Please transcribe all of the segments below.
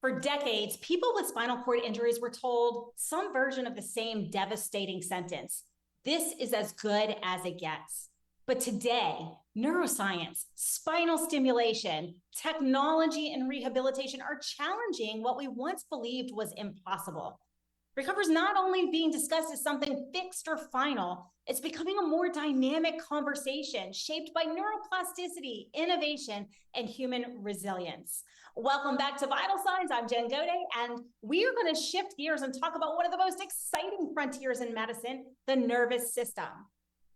For decades, people with spinal cord injuries were told some version of the same devastating sentence: this is as good as it gets. But today, neuroscience, spinal stimulation, technology, and rehabilitation are challenging what we once believed was impossible. Recovery is not only being discussed as something fixed or final, it's becoming a more dynamic conversation shaped by neuroplasticity, innovation, and human resilience. Welcome back to Vital Signs. I'm Jen Gode, and we are going to shift gears and talk about one of the most exciting frontiers in medicine, the nervous system.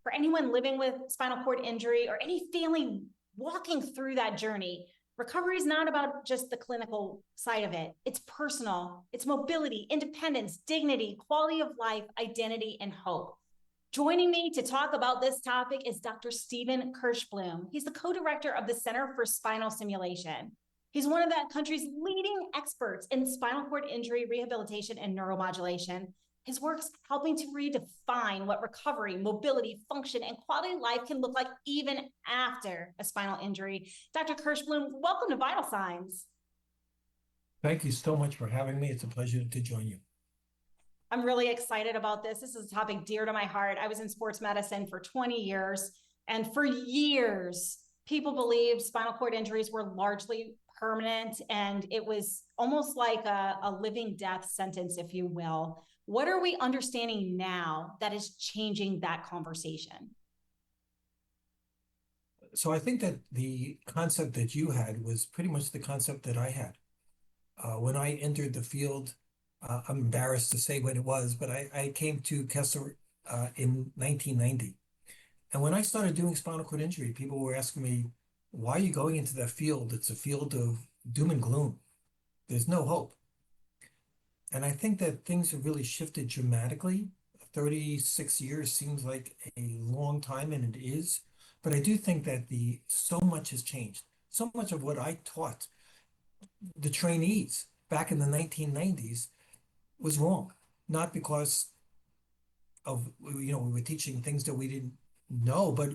For anyone living with spinal cord injury or any family walking through that journey, recovery is not about just the clinical side of it. It's personal, it's mobility, independence, dignity, quality of life, identity, and hope. Joining me to talk about this topic is Dr. STEVEN KIRSHBLUM. He's the co-director of the Center for Spinal Stimulation. He's one of the country's leading experts in spinal cord injury rehabilitation and neuromodulation. His work's helping to redefine what recovery, mobility, function, and quality of life can look like even after a spinal injury. Dr. KIRSHBLUM, welcome to Vital Signs. Thank you so much for having me. It's a pleasure to join you. I'm really excited about this. This is a topic dear to my heart. I was in sports medicine for 20 years, and for years, people believed spinal cord injuries were largely permanent, and it was almost like a living death sentence, if you will. What are we understanding now that is changing that conversation? So I think that the concept that you had was pretty much the concept that I had. When I entered the field, I'm embarrassed to say when it was, but I came to Kessler in 1990. And when I started doing spinal cord injury, people were asking me, why are you going into that field? It's a field of doom and gloom. There's no hope. And I think that things have really shifted dramatically. 36 years seems like a long time, and it is. But I do think that so much has changed. So much of what I taught the trainees back in the 1990s was wrong. Not because of, we were teaching things that we didn't know, but,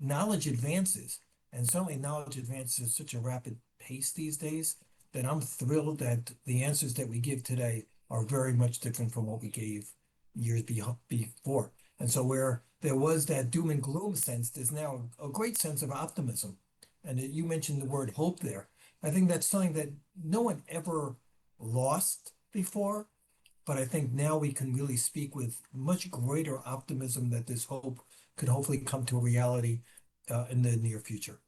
knowledge advances. And certainly knowledge advances at such a rapid pace these days that I'm thrilled that the answers that we give today are very much different from what we gave years before. And so where there was that doom and gloom sense, there's now a great sense of optimism. And you mentioned the word hope there. I think that's something that no one ever lost before, but I think now we can really speak with much greater optimism that this hope could hopefully come to a reality in the near future.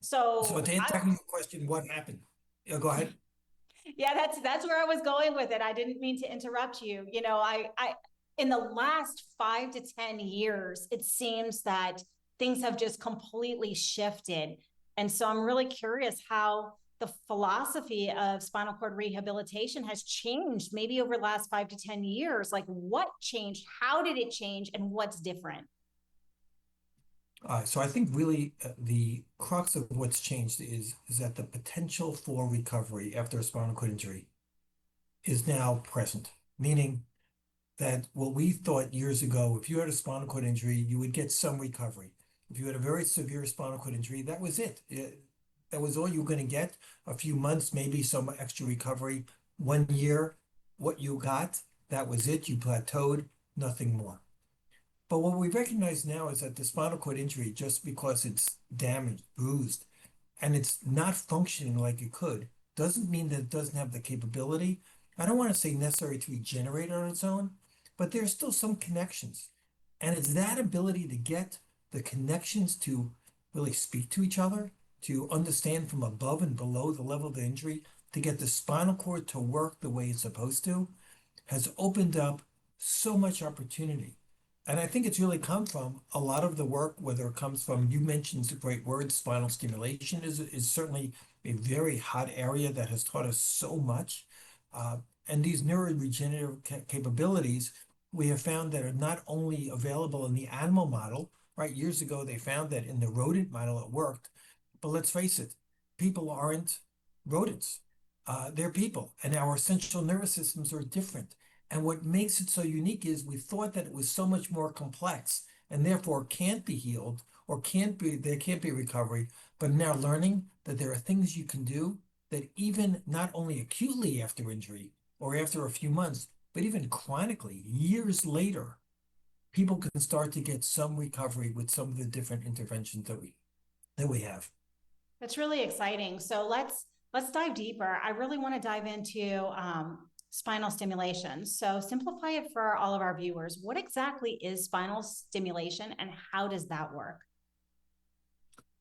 So to answer your question, what happened? Yeah, go ahead. Yeah, that's where I was going with it. I didn't mean to interrupt you. I in the last 5 to 10 years, it seems that things have just completely shifted. And so I'm really curious how the philosophy of spinal cord rehabilitation has changed maybe over the last 5 to 10 years. Like, what changed? How did it change? And what's different? So I think really the crux of what's changed is that the potential for recovery after a spinal cord injury is now present, meaning that what we thought years ago, if you had a spinal cord injury, you would get some recovery. If you had a very severe spinal cord injury, that was it. That was all you were going to get. A few months, maybe some extra recovery. 1 year, what you got, that was it. You plateaued, nothing more. But what we recognize now is that the spinal cord injury, just because it's damaged, bruised, and it's not functioning like it could, doesn't mean that it doesn't have the capability. I don't want to say necessary to regenerate on its own, but there's still some connections. And it's that ability to get the connections to really speak to each other, to understand from above and below the level of the injury, to get the spinal cord to work the way it's supposed to, has opened up so much opportunity. And I think it's really come from a lot of the work, whether it comes from, you mentioned the great word, spinal stimulation is certainly a very hot area that has taught us so much. And these neuroregenerative capabilities, we have found that are not only available in the animal model, right? Years ago, they found that in the rodent model it worked. But let's face it, people aren't rodents. They're people, and our central nervous systems are different. And what makes it so unique is we thought that it was so much more complex and therefore can't be healed or there can't be recovery, but now learning that there are things you can do that even not only acutely after injury or after a few months, but even chronically, years later, people can start to get some recovery with some of the different interventions that we have. That's really exciting. So let's dive deeper. I really want to dive into spinal stimulation. So simplify it for all of our viewers. What exactly is spinal stimulation and how does that work?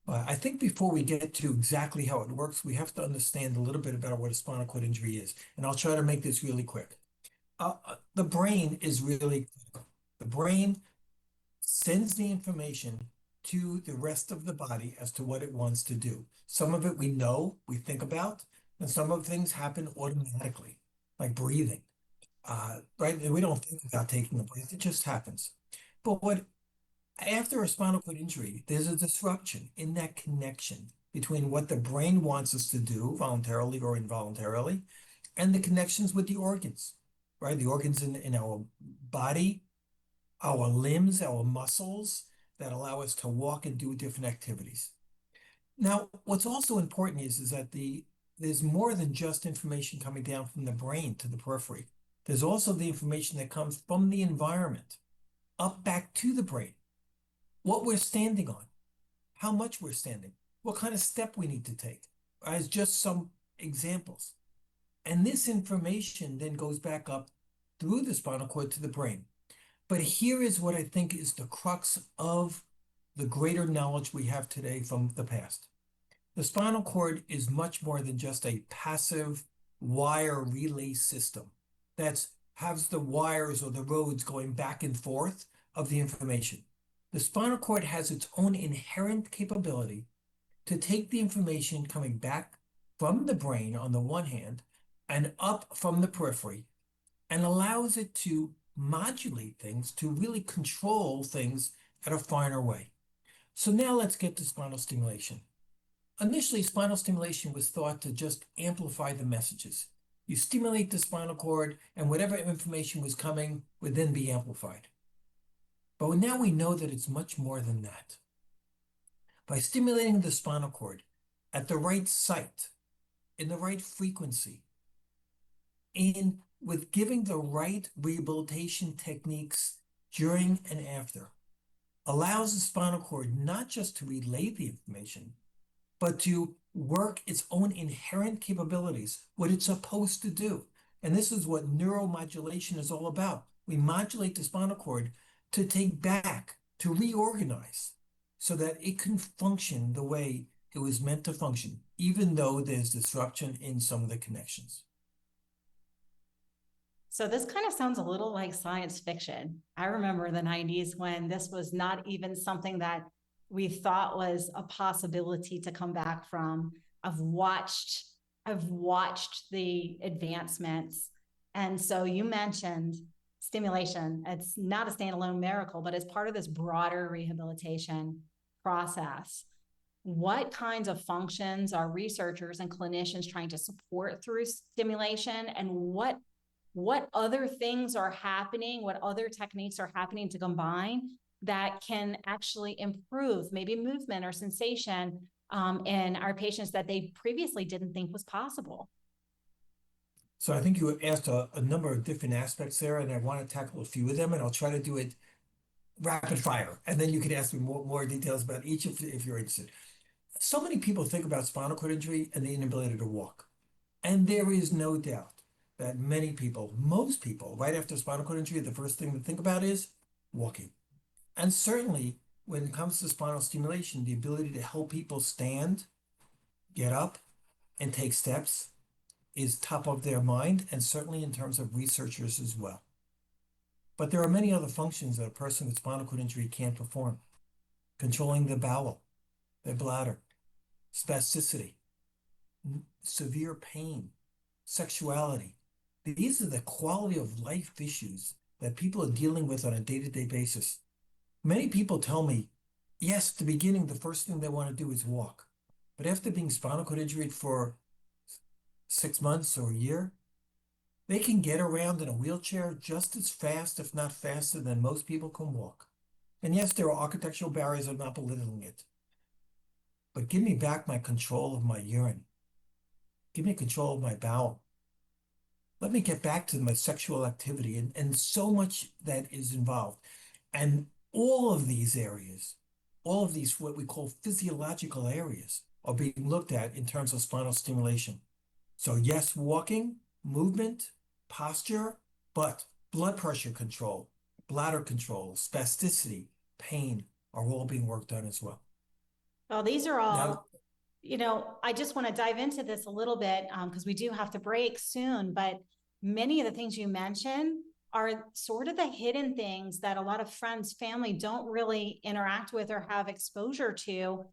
I think before we get to exactly how it works, we have to understand a little bit about what a spinal cord injury is. And I'll try to make this really quick. The brain is really critical. The brain sends the information to the rest of the body as to what it wants to do. Some of it we know, we think about, and some of things happen automatically, like breathing. Right? We don't think about taking a breath, it just happens. But what after a spinal cord injury, there's a disruption in that connection between what the brain wants us to do voluntarily or involuntarily and the connections with the organs, right? The organs in our body, our limbs, our muscles that allow us to walk and do different activities. Now, what's also important is that there's more than just information coming down from the brain to the periphery. There's also the information that comes from the environment up back to the brain. What we're standing on, how much we're standing, what kind of step we need to take, as just some examples. And this information then goes back up through the spinal cord to the brain. But here is what I think is the crux of the greater knowledge we have today from the past. The spinal cord is much more than just a passive wire relay system that has the wires or the roads going back and forth of the information. The spinal cord has its own inherent capability to take the information coming back from the brain on the one hand and up from the periphery and allows it to modulate things, to really control things at a finer way. So now let's get to spinal stimulation. Initially, spinal stimulation was thought to just amplify the messages. You stimulate the spinal cord and whatever information was coming would then be amplified. But now we know that it's much more than that. By stimulating the spinal cord at the right site, in the right frequency, and with giving the right rehabilitation techniques during and after, allows the spinal cord not just to relay the information, but to work its own inherent capabilities, what it's supposed to do. And this is what neuromodulation is all about. We modulate the spinal cord to take back, to reorganize, so that it can function the way it was meant to function, even though there's disruption in some of the connections. So this kind of sounds a little like science fiction. I remember the 90s when this was not even something that we thought was a possibility to come back from. I've watched the advancements. And so you mentioned stimulation. It's not a standalone miracle, but it's part of this broader rehabilitation process. What kinds of functions are researchers and clinicians trying to support through stimulation, and what other things are happening, what other techniques are happening to combine that can actually improve maybe movement or sensation in our patients that they previously didn't think was possible? So I think you asked a number of different aspects there, and I want to tackle a few of them, and I'll try to do it rapid fire. And then you can ask me more details about each if you're interested. So many people think about spinal cord injury and the inability to walk. And there is no doubt that many people, most people, right after spinal cord injury, the first thing to think about is walking. And certainly when it comes to spinal stimulation, the ability to help people stand, get up, and take steps is top of their mind, and certainly in terms of researchers as well. But there are many other functions that a person with spinal cord injury can't perform. Controlling the bowel, their bladder, spasticity, severe pain, sexuality. These are the quality of life issues that people are dealing with on a day-to-day basis. Many people tell me, yes, at the beginning, the first thing they want to do is walk. But after being spinal cord injured for 6 months or a year, they can get around in a wheelchair just as fast, if not faster, than most people can walk. And yes, there are architectural barriers, I'm not belittling it. But give me back my control of my urine. give me control of my bowel. Let me get back to my sexual activity and so much that is involved. And all of these areas, all of these what we call physiological areas are being looked at in terms of spinal stimulation. So yes, walking, movement, posture, but blood pressure control, bladder control, spasticity, pain are all being worked on as well. Well, these are Now, all, I just want to dive into this a little bit because we do have to break soon. But many of the things you mentioned are sort of the hidden things that a lot of friends, family don't really interact with or have exposure to.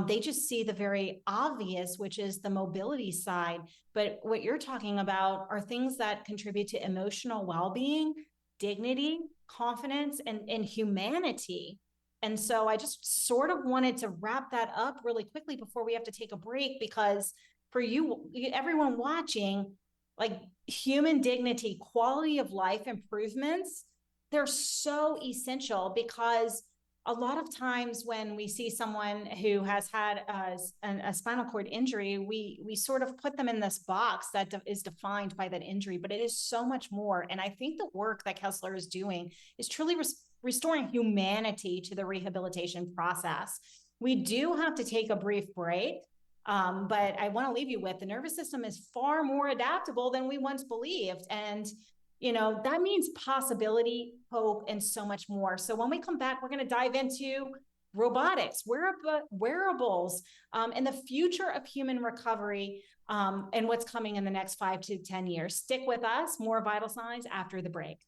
They just see the very obvious, which is the mobility side. But what you're talking about are things that contribute to emotional well-being, dignity, confidence, and humanity. And so I just sort of wanted to wrap that up really quickly before we have to take a break, because for you, everyone watching, like human dignity, quality of life improvements, they're so essential, because a lot of times when we see someone who has had a spinal cord injury, we sort of put them in this box that is defined by that injury, but it is so much more. And I think the work that Kessler is doing is truly restoring humanity to the rehabilitation process. We do have to take a brief break, but I want to leave you with the nervous system is far more adaptable than we once believed. And that means possibility, hope, and so much more. So when we come back, we're going to dive into robotics, wearables, and the future of human recovery, and what's coming in the next 5 to 10 years. Stick with us. More Vital Signs after the break.